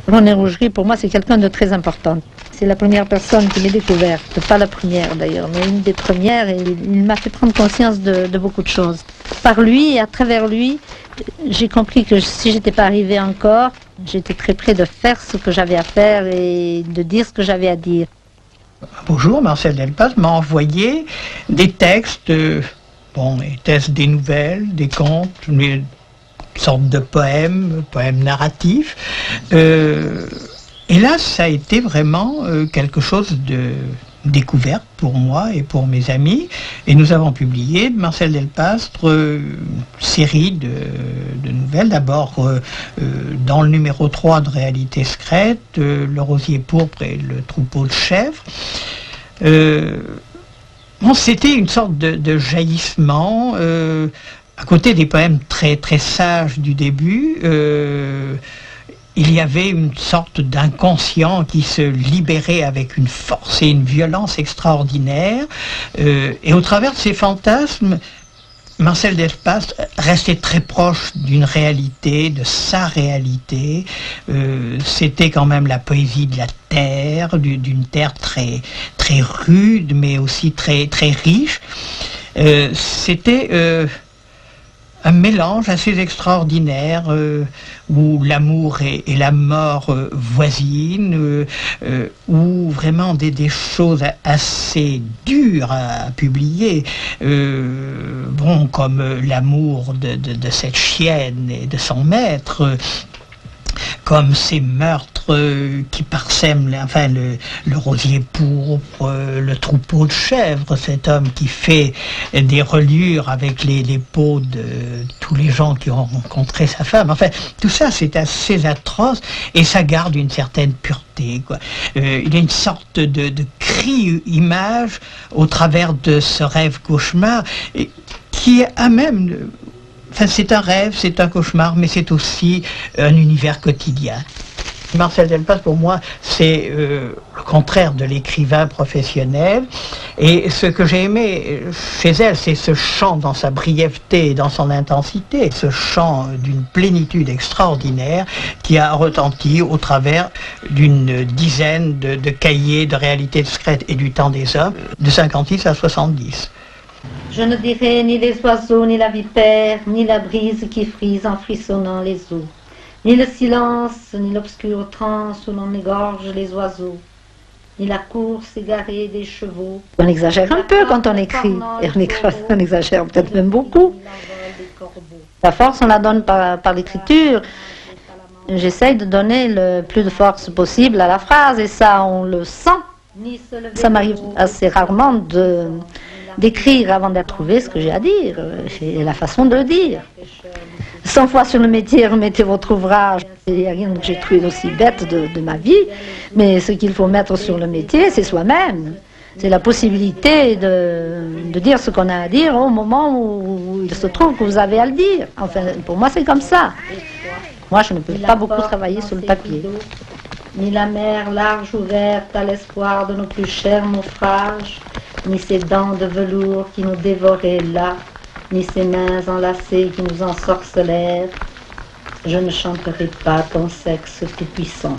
René Rougerie, pour moi, c'est quelqu'un de très important. C'est la première personne qui m'est découverte, pas la première d'ailleurs, mais une des premières, et il m'a fait prendre conscience de beaucoup de choses. Par lui et à travers lui, j'ai compris que si j'étais pas arrivée encore, j'étais très près de faire ce que j'avais à faire et de dire ce que j'avais à dire. Un beau jour, Marcel Delpaz m'a envoyé des textes, des nouvelles, des contes, une sorte de poèmes narratifs. Et là, ça a été vraiment quelque chose de découverte pour moi et pour mes amis. Et nous avons publié de Marcel Delpastre une série de nouvelles. D'abord, dans le numéro 3 de Réalité secrète, Le rosier pourpre et le troupeau de chèvres. C'était une sorte de jaillissement. À côté des poèmes très, très sages du début, il y avait une sorte d'inconscient qui se libérait avec une force et une violence extraordinaires. Et au travers de ces fantasmes, Marcel Delpastre restait très proche d'une réalité, de sa réalité. C'était quand même la poésie de la terre, d'une terre très, très rude, mais aussi très, très riche. C'était un mélange assez extraordinaire où l'amour et la mort voisinent, où vraiment des choses assez dures à publier, comme l'amour de cette chienne et de son maître, comme ces meurtres qui parsèment le rosier pourpre, le troupeau de chèvres, cet homme qui fait des reliures avec les peaux de tous les gens qui ont rencontré sa femme. Enfin, tout ça, c'est assez atroce et ça garde une certaine pureté, quoi. Il y a une sorte de cri-image au travers de ce rêve cauchemar qui a même... c'est un rêve, c'est un cauchemar, mais c'est aussi un univers quotidien. Marcel Delpastre, pour moi, c'est le contraire de l'écrivain professionnel. Et ce que j'ai aimé chez elle, c'est ce chant dans sa brièveté et dans son intensité, ce chant d'une plénitude extraordinaire qui a retenti au travers d'une dizaine de cahiers de Réalité secrète et du Temps des hommes, de 56 à 70. Je ne dirai ni les oiseaux, ni la vipère, ni la brise qui frise en frissonnant les eaux, ni le silence, ni l'obscure transe où l'on égorge les oiseaux, ni la course égarée des chevaux. On exagère un peu quand on écrit, et on exagère peut-être même beaucoup. La force, on la donne par l'écriture. J'essaye de donner le plus de force possible à la phrase, et ça, on le sent. Ça m'arrive assez rarement d'écrire avant de trouver ce que j'ai à dire, et la façon de le dire. 100 fois sur le métier, remettez votre ouvrage. Il n'y a rien que j'ai trouvé d'aussi bête de ma vie, mais ce qu'il faut mettre sur le métier, c'est soi-même. C'est la possibilité de dire ce qu'on a à dire au moment où il se trouve que vous avez à le dire. Enfin, pour moi, c'est comme ça. Moi, je ne peux pas beaucoup travailler sur le papier. Ni la mer large ouverte à l'espoir de nos plus chers naufrages, ni ces dents de velours qui nous dévoraient là, ni ces mains enlacées qui nous ensorcelèrent. Je ne chanterai pas ton sexe tout-puissant.